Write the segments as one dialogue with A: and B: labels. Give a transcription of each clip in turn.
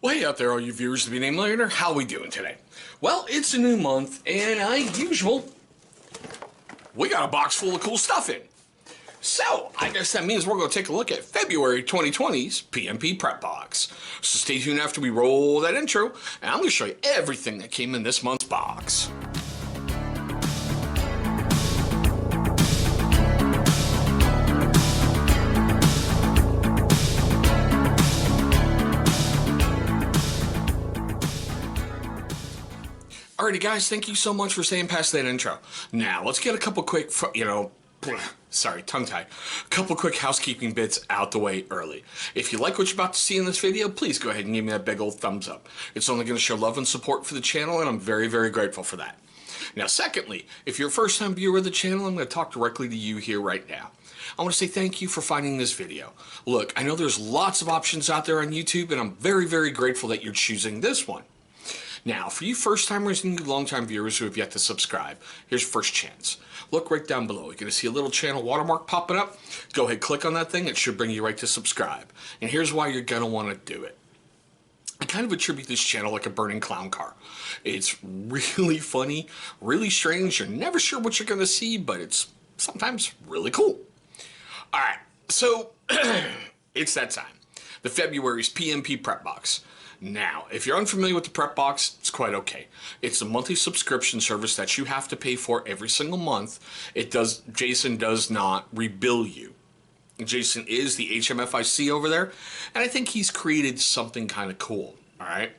A: Well, hey out there, all you viewers to be named later. How we doing today? Well, it's a new month, and we got a box full of cool stuff in. So, I guess that means we're going to take a look at February 2020's PMP Prep Box. So stay tuned after we roll that intro, and I'm going to show you everything that came in this month's box. Alrighty guys, thank you so much for staying past that intro. Now, let's get a couple quick, sorry, tongue-tied. A couple quick housekeeping bits out the way early. If you like what you're about to see in this video, please go ahead and give me that big old thumbs up. It's only going to show love and support for the channel, and I'm very, very grateful for that. Now, secondly, if you're a first-time viewer of the channel, I'm going to talk directly to you here right now. I want to say thank you for finding this video. Look, I know there's lots of options out there on YouTube, and I'm very, very grateful that you're choosing this one. Now, for you first-timers and you long-time viewers who have yet to subscribe, here's your first chance. Look right down below. You're going to see a little channel watermark popping up. Go ahead, click on that thing. It should bring you right to subscribe. And here's why you're going to want to do it. I kind of attribute this channel like a burning clown car. It's really funny, really strange. You're never sure what you're going to see, but it's sometimes really cool. All right, so it's that time. The February's PMP Prep Box. Now, if you're unfamiliar with the Prep Box, it's quite okay. It's a monthly subscription service that you have to pay for every single month. Jason does not rebill you. Jason is the HMFIC over there, and I think he's created something kind of cool, all right?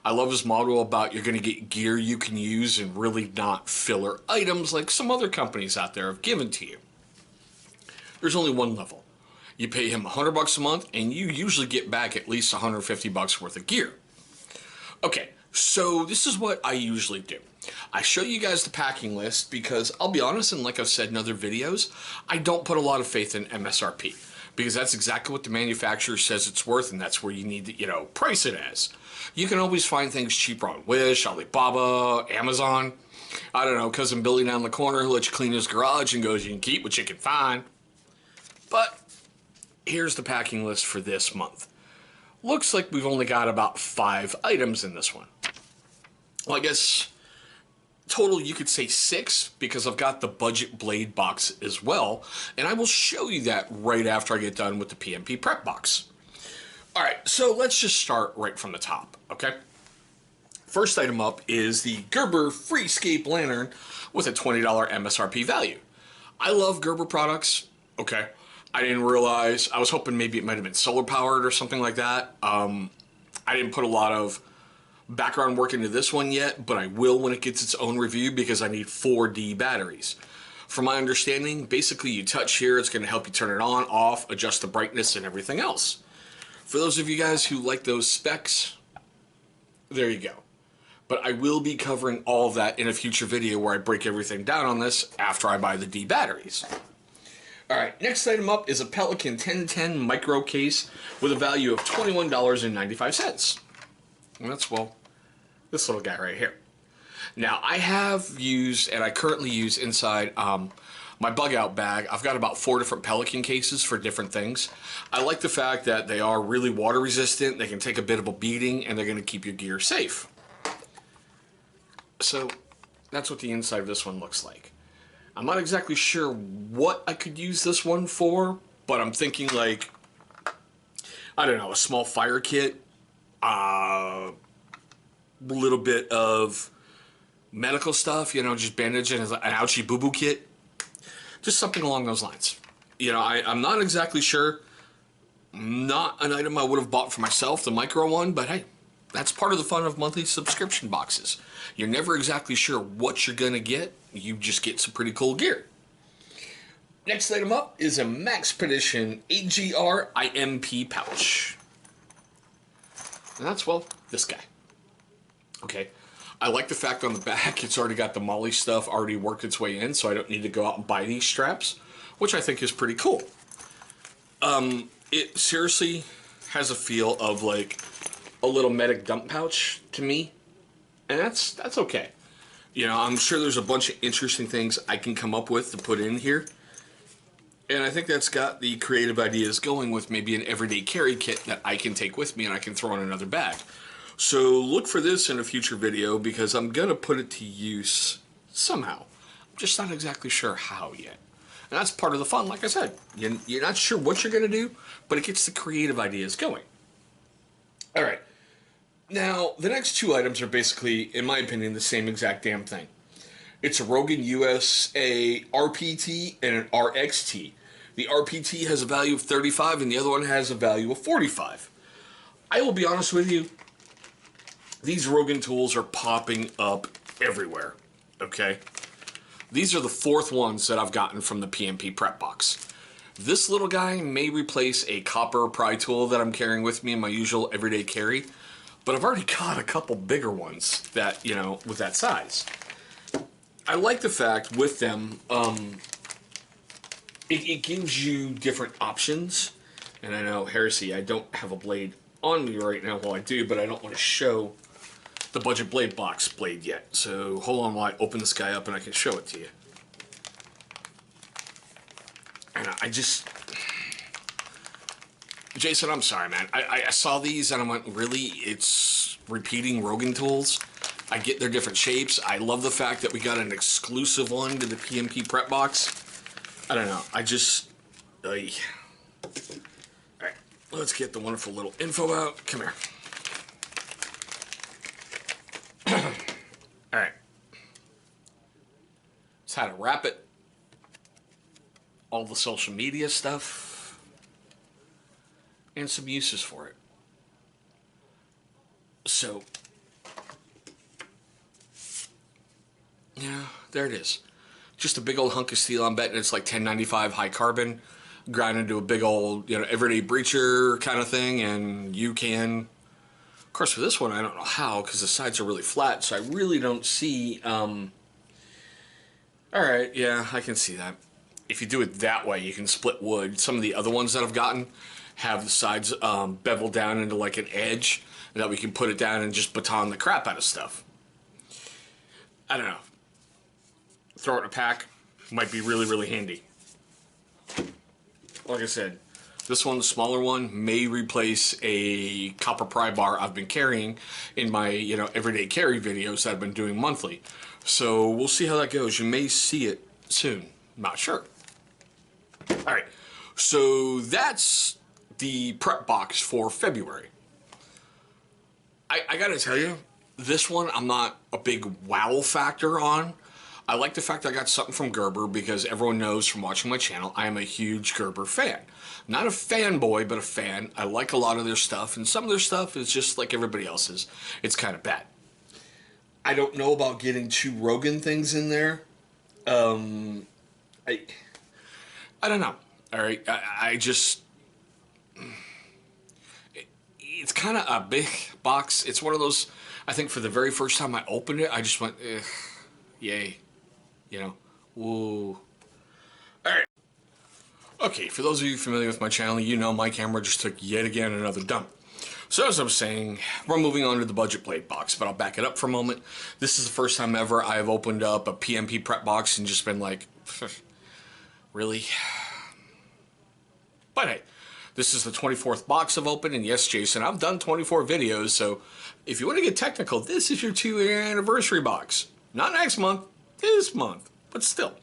A: I love his motto about you're going to get gear you can use and really not filler items like some other companies out there have given to you. There's only one level. You pay him $100 a month, and you usually get back at least $150 worth of gear. Okay, so this is what I usually do. I show you guys the packing list because I'll be honest, and like I've said in other videos, I don't put a lot of faith in MSRP because that's exactly what the manufacturer says it's worth, and that's where you need to, price it as. You can always find things cheaper on Wish, Alibaba, Amazon. I don't know, cousin Billy down the corner who lets you clean his garage and goes, you can keep what you can find. But here's the packing list for this month. Looks like we've only got about 5 items in this one. Well, I guess total you could say 6 because I've got the budget blade box as well, and I will show you that right after I get done with the PMP Prep Box. Alright, so let's just start right from the top, okay? First item up is the Gerber Freescape Lantern with a $20 MSRP value. I love Gerber products, okay? I didn't realize, I was hoping maybe it might have been solar powered or something like that. I didn't put a lot of background work into this one yet, but I will when it gets its own review because I need 4D batteries. From my understanding, basically you touch here, it's going to help you turn it on, off, adjust the brightness and everything else. For those of you guys who like those specs, there you go. But I will be covering all of that in a future video where I break everything down on this after I buy the D batteries. Alright, next item up is a Pelican 1010 micro case with a value of $21.95. And that's, well, this little guy right here. Now, I have used, and I currently use inside my bug out bag, I've got about 4 different Pelican cases for different things. I like the fact that they are really water resistant, they can take a bit of a beating, and they're going to keep your gear safe. So, that's what the inside of this one looks like. I'm not exactly sure what I could use this one for, but I'm thinking like, I don't know, a small fire kit, a little bit of medical stuff, just bandaging an ouchie boo-boo kit, just something along those lines. I'm not exactly sure, not an item I would have bought for myself, the micro one, but hey, that's part of the fun of monthly subscription boxes. You're never exactly sure what you're going to get. You just get some pretty cool gear. Next item up is a Maxpedition AGR IMP pouch. And that's, well, this guy. Okay. I like the fact on the back it's already got the MOLLE stuff already worked its way in, so I don't need to go out and buy these straps, which I think is pretty cool. It seriously has a feel of like a little medic dump pouch to me, and that's okay. I'm sure there's a bunch of interesting things I can come up with to put in here. And I think that's got the creative ideas going with maybe an everyday carry kit that I can take with me and I can throw in another bag. So look for this in a future video because I'm going to put it to use somehow. I'm just not exactly sure how yet. And that's part of the fun, like I said. You're not sure what you're going to do, but it gets the creative ideas going. All right. Now, the next two items are basically, in my opinion, the same exact damn thing. It's a Rogan USA RPT and an RXT. The RPT has a value of 35 and the other one has a value of 45. I will be honest with you, these Rogan tools are popping up everywhere, okay? These are the fourth ones that I've gotten from the PMP Prep Box. This little guy may replace a copper pry tool that I'm carrying with me in my usual everyday carry, but I've already got a couple bigger ones that, you know, with that size. I like the fact with them, it gives you different options. And I know, heresy, I don't have a blade on me right now while I do, but I don't want to show the Budget Blade Box blade yet. So hold on while I open this guy up and I can show it to you. And I just... Jason, I'm sorry, man. I saw these and I went, really? It's repeating Rogan tools? I get their different shapes. I love the fact that we got an exclusive one to the PMP Prep Box. I don't know. I just... Alright, let's get the wonderful little info out. Come here. Alright. It's how to wrap it. All the social media stuff. And some uses for it. So... yeah, there it is. Just a big old hunk of steel. I'm betting it's like 1095 high carbon, ground into a big old, you know, everyday breacher kind of thing, and you can... Of course, for this one, I don't know how, because the sides are really flat, so I really don't see... Alright, yeah, I can see that. If you do it that way, you can split wood. Some of the other ones that I've gotten have the sides beveled down into like an edge, and that we can put it down and just baton the crap out of stuff. I don't know. Throw it in a pack, might be really, really handy. Like I said, this one, the smaller one, may replace a copper pry bar I've been carrying in my, you know, everyday carry videos that I've been doing monthly. So we'll see how that goes. You may see it soon. Not sure. Alright, so that's the prep box for February. I gotta tell you, this one I'm not a big wow factor on. I like the fact I got something from Gerber because everyone knows from watching my channel I am a huge Gerber fan. Not a fanboy, but a fan. I like a lot of their stuff, and some of their stuff is just like everybody else's. It's kind of bad. I don't know about getting 2 Rogan things in there. I don't know. All right, I just... It's kind of a big box. It's one of those, I think for the very first time I opened it, I just went, yay. You know, whoa. Alright. Okay, for those of you familiar with my channel, you know my camera just took yet again another dump. So as I was saying, we're moving on to the Budget Blade Box, but I'll back it up for a moment. This is the first time ever I have opened up a PMP Prep Box and just been like, really? But hey, this is the 24th box I've opened, and yes, Jason, I've done 24 videos, so if you want to get technical, this is your 2-year anniversary box. Not next month. This month, but still.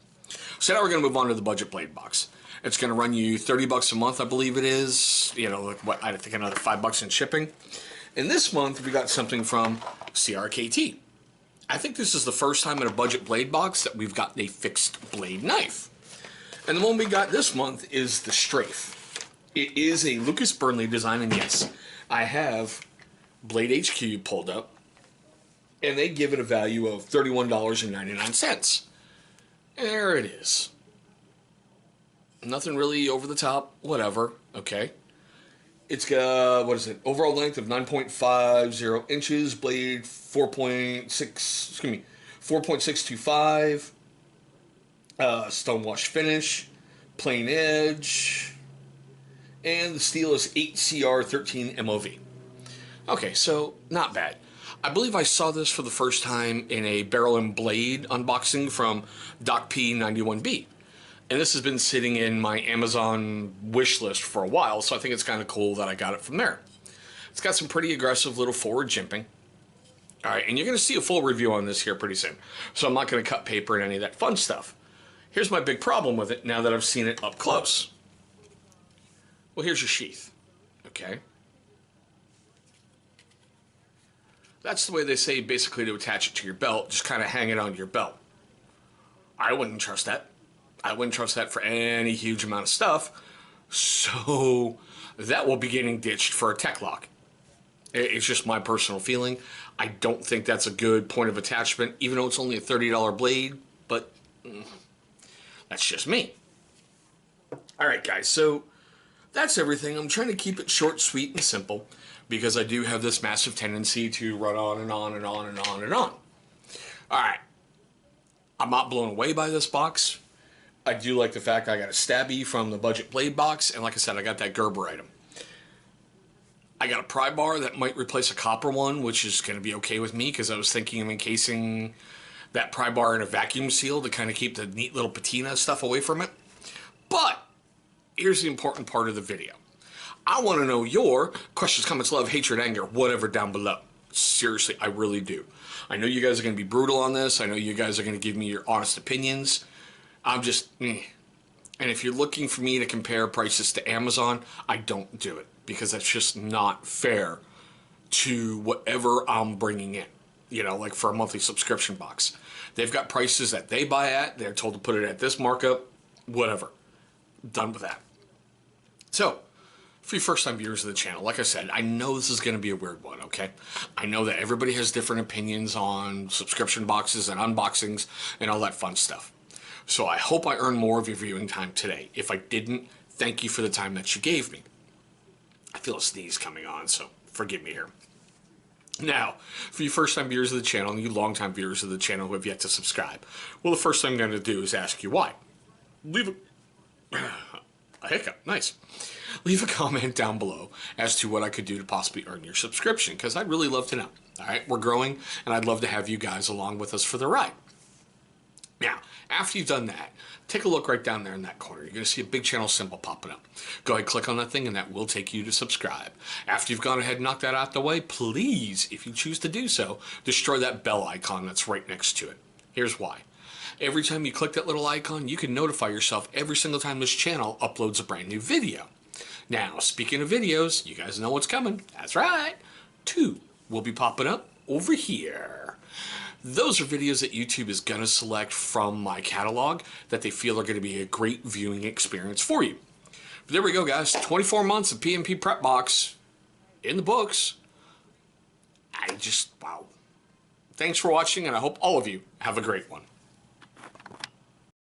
A: So now we're going to move on to the Budget Blade Box. It's going to run you $30 a month, I believe it is. You know, what, I think another $5 in shipping. And this month, we got something from CRKT. I think this is the first time in a Budget Blade Box that we've got a fixed blade knife. And the one we got this month is the Strafe. It is a Lucas Burnley design, and yes, I have Blade HQ pulled up. And they give it a value of $31.99. There it is. Nothing really over the top, whatever, okay. It's got, what is it, overall length of 9.50 inches, blade 4.625, stonewash finish, plain edge, and the steel is 8CR13 MOV. Okay, so not bad. I believe I saw this for the first time in a barrel and blade unboxing from Doc P91B. And this has been sitting in my Amazon wish list for a while, so I think it's kind of cool that I got it from there. It's got some pretty aggressive little forward jimping. All right, and you're going to see a full review on this here pretty soon. So I'm not going to cut paper and any of that fun stuff. Here's my big problem with it now that I've seen it up close. Well, here's your sheath, okay? That's the way they say basically to attach it to your belt, just kind of hang it on your belt. I wouldn't trust that. I wouldn't trust that for any huge amount of stuff. So that will be getting ditched for a tech lock. It's just my personal feeling. I don't think that's a good point of attachment, even though it's only a $30 blade, but that's just me. All right, guys, so that's everything. I'm trying to keep it short, sweet, and simple because I do have this massive tendency to run on and on and on and on and on. All right. I'm not blown away by this box. I do like the fact I got a stabby from the budget blade box, and like I said, I got that Gerber item. I got a pry bar that might replace a copper one, which is going to be okay with me because I was thinking of encasing that pry bar in a vacuum seal to kind of keep the neat little patina stuff away from it. But here's the important part of the video. I want to know your questions, comments, love, hatred, anger, whatever down below. Seriously, I really do. I know you guys are going to be brutal on this. I know you guys are going to give me your honest opinions. I'm just, And if you're looking for me to compare prices to Amazon, I don't do it because that's just not fair to whatever I'm bringing in. You know, like for a monthly subscription box. They've got prices that they buy at. They're told to put it at this markup. Whatever. Done with that. So, for you first-time viewers of the channel, like I said, I know this is going to be a weird one, okay? I know that everybody has different opinions on subscription boxes and unboxings and all that fun stuff. So I hope I earned more of your viewing time today. If I didn't, thank you for the time that you gave me. I feel a sneeze coming on, so forgive me here. Now, for you first-time viewers of the channel and you long-time viewers of the channel who have yet to subscribe, well, the first thing I'm going to do is ask you why. Leave a hiccup. Nice. Leave a comment down below as to what I could do to possibly earn your subscription, because I'd really love to know. All right, we're growing, and I'd love to have you guys along with us for the ride. Now, after you've done that, take a look right down there in that corner. You're going to see a big channel symbol popping up. Go ahead, click on that thing, and that will take you to subscribe. After you've gone ahead and knocked that out the way, please, if you choose to do so, destroy that bell icon that's right next to it. Here's why. Every time you click that little icon, you can notify yourself every single time this channel uploads a brand new video. Now, speaking of videos, you guys know what's coming. That's right. 2 will be popping up over here. Those are videos that YouTube is going to select from my catalog that they feel are going to be a great viewing experience for you. But there we go, guys. 24 months of PMP Prep Box in the books. Wow. Thanks for watching, and I hope all of you have a great one.